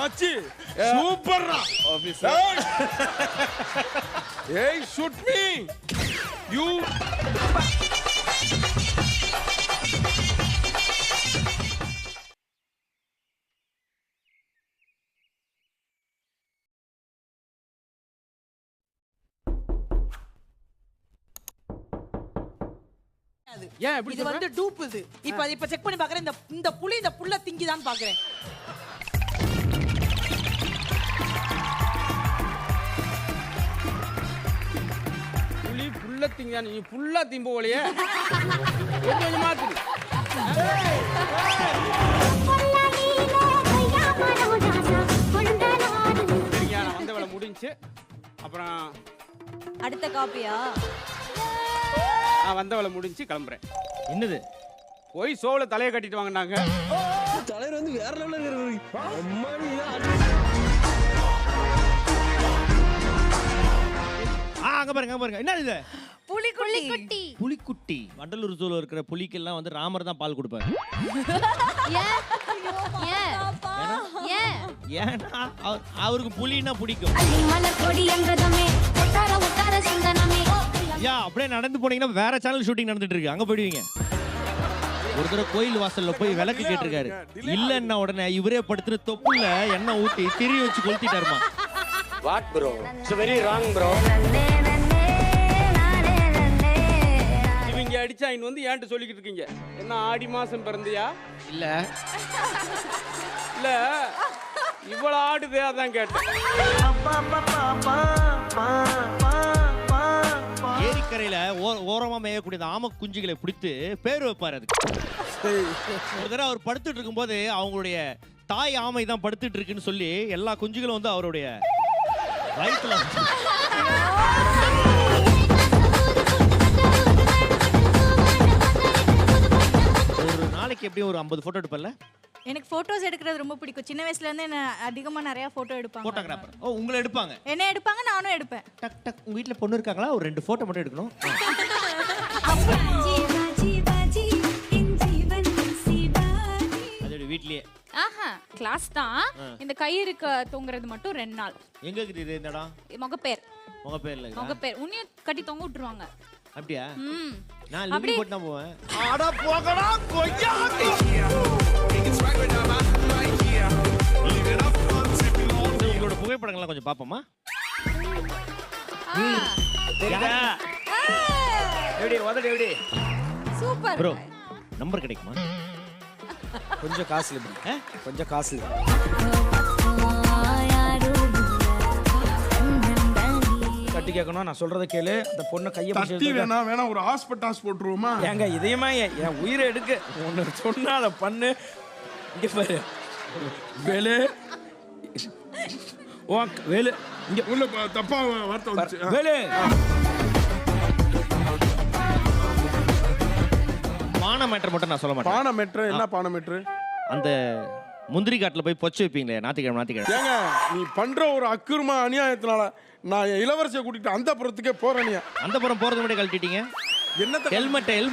மச்சி சூப்பர்ரா ஆபீசர். ஏய் ஷூட் மீ யூ. ஏன் இப்படி இது வந்து டூப் இது. இப்ப செக் பண்ணி பார்க்கறேன். இந்த புலி இந்த புல்ல திங்கிதான் பார்க்கறேன். புலி புல்ல திங்க நீ புல்லா திம்ப போலையே. கொஞ்சம் மாத்துடி. சரியா நான் வந்த வேலை முடிஞ்சு. அப்புறம் அடுத்த காப்பியா? நான் வந்த வேலை முடிஞ்சு கிளம்புறேன். என்னது போய் சோல தலையை கட்டிட்டு வாங்கினாங்க. தலைவர் வந்து வேற லெவல்ல இருக்காரு. அங்க பாருங்க என்ன இது? புலிக்குட்டி. புலிக்குட்டி. வண்டலூர் ஜூல இருக்கிற புலிக்கெல்லாம் வந்து ராமர் தான் பால் கொடுப்பாரு. ஏன்னா அவருக்கு புலின்னா பிடிக்கும். அப்படியே நடந்து போனீங்கன்னா வேற சேனல் ஷூட்டிங் நடந்துட்டு இருக்கு, அங்க போயிடுவீங்க. ஒரு தடவை கோயில் வாசல்ல போய் விளக்கு கேட்டிருக்காரு. இல்லன்னா உடனே இவரே படுத்துட்டு தொப்புல எண்ணெய் ஊத்தி திரி வச்சு கொளுத்திட்டாருமா. What bro, it's very wrong bro. இவங்க அடிச்சா இங்க வந்து ஏன்ட்டு சொல்லிக்கிட்டு இருக்கீங்க. என்ன ஆடி மாசம் பிறந்தியா? இல்ல இல்ல இவ்வளவு ஆடுதே அதான் கேட்டேன். ஏரிக்கரையில ஓரமா மேயக்கூடிய ஆம குஞ்சுகளை பிடித்து பேர் வைப்பாரு. அதுக்கு ஒரு தடவை அவர் படுத்துட்டு இருக்கும் போது அவங்களுடைய தாய் ஆமை தான் படுத்துட்டு இருக்குன்னு சொல்லி எல்லா குஞ்சுகளும் வந்து அவருடைய வயிற்றுல ஒரு நாளைக்கு எப்படியும் ஒரு 50 போட்டோ எடுப்பல்ல? எனக்கு போட்டோஸ் எடுக்கிறது ரொம்ப பிடிக்கும். சின்ன வயசுல இருந்து என்ன அதிகமா நிறைய போட்டோ எடுப்பாங்க. போட்டோகிராஃபர். ஓ, உங்களை எடுப்பாங்க? என்ன எடுப்பாங்க, நானும் எடுப்பேன். டக் டக். உங்க வீட்ல பொண்ணு இருக்காங்களா? ஒரு 2 போட்டோ மட்டும் எடுக்கணும். அதோட வீட்லயே ஆஹா கிளாஸ் தான். இந்த கயிறுக்கு தொங்குறது மட்டும் 2 நாள். எங்க இருக்குது இது? இந்த இடம் முகப்பேர். முகப்பேர்ல இருக்கா? முகப்பேர் உன்னைய கட்டி தொங்க விட்டுருவாங்க. அப்படியா? ம். நான் லிங்கி போட்டு தான் போவேன். அட போகடா கொய்யாக்கி. உங்களோட புகைப்படங்கள்லாம் கொஞ்சம் பாப்போமா? எப்படி உதடு எப்படி? சூப்பர். ப்ரோ நம்பர் கிடைக்குமா? கொஞ்சம் காஸ்ட்லி ப்ரோ. கொஞ்சம் காஸ்ட்லி. கட்டி கேட்கணும், நான் சொல்றத கேளு. அந்த பொண்ணை கையை தட்டி வேணா ஒரு ஹாஸ்பிட்டாஸ் போட்டுருவோமா? ஏங்க இதயமா என் உயிரை எடுக்க ஒன்னு சொன்னா அதை பண்ணு. இங்க பாரு வேலு. ஓ வேலு இங்க உள்ள தப்பா வார்த்தை வந்துச்சு. வேலு. பானை மேட்டர் மட்டும் நான் சொல்ல மாட்டேன். பானை மீட்டர் என்ன பானை மீட்டர்? அந்த முந்திரி காட்டுல போய் பொச்சு வைப்பீங்களே ஞாயிற்றுக்கிழமை. ஏங்க நீ பண்ற ஒரு அக்கிரம அநியாயத்தினால நான் என் இளவரசியை கூட்டிட்டு அந்த புறத்துக்கே போறேன். அந்த புறம் போறது மட்டும் கழட்டிட்டீங்க. என்னத்த ஹெல்மெட்டை என்ன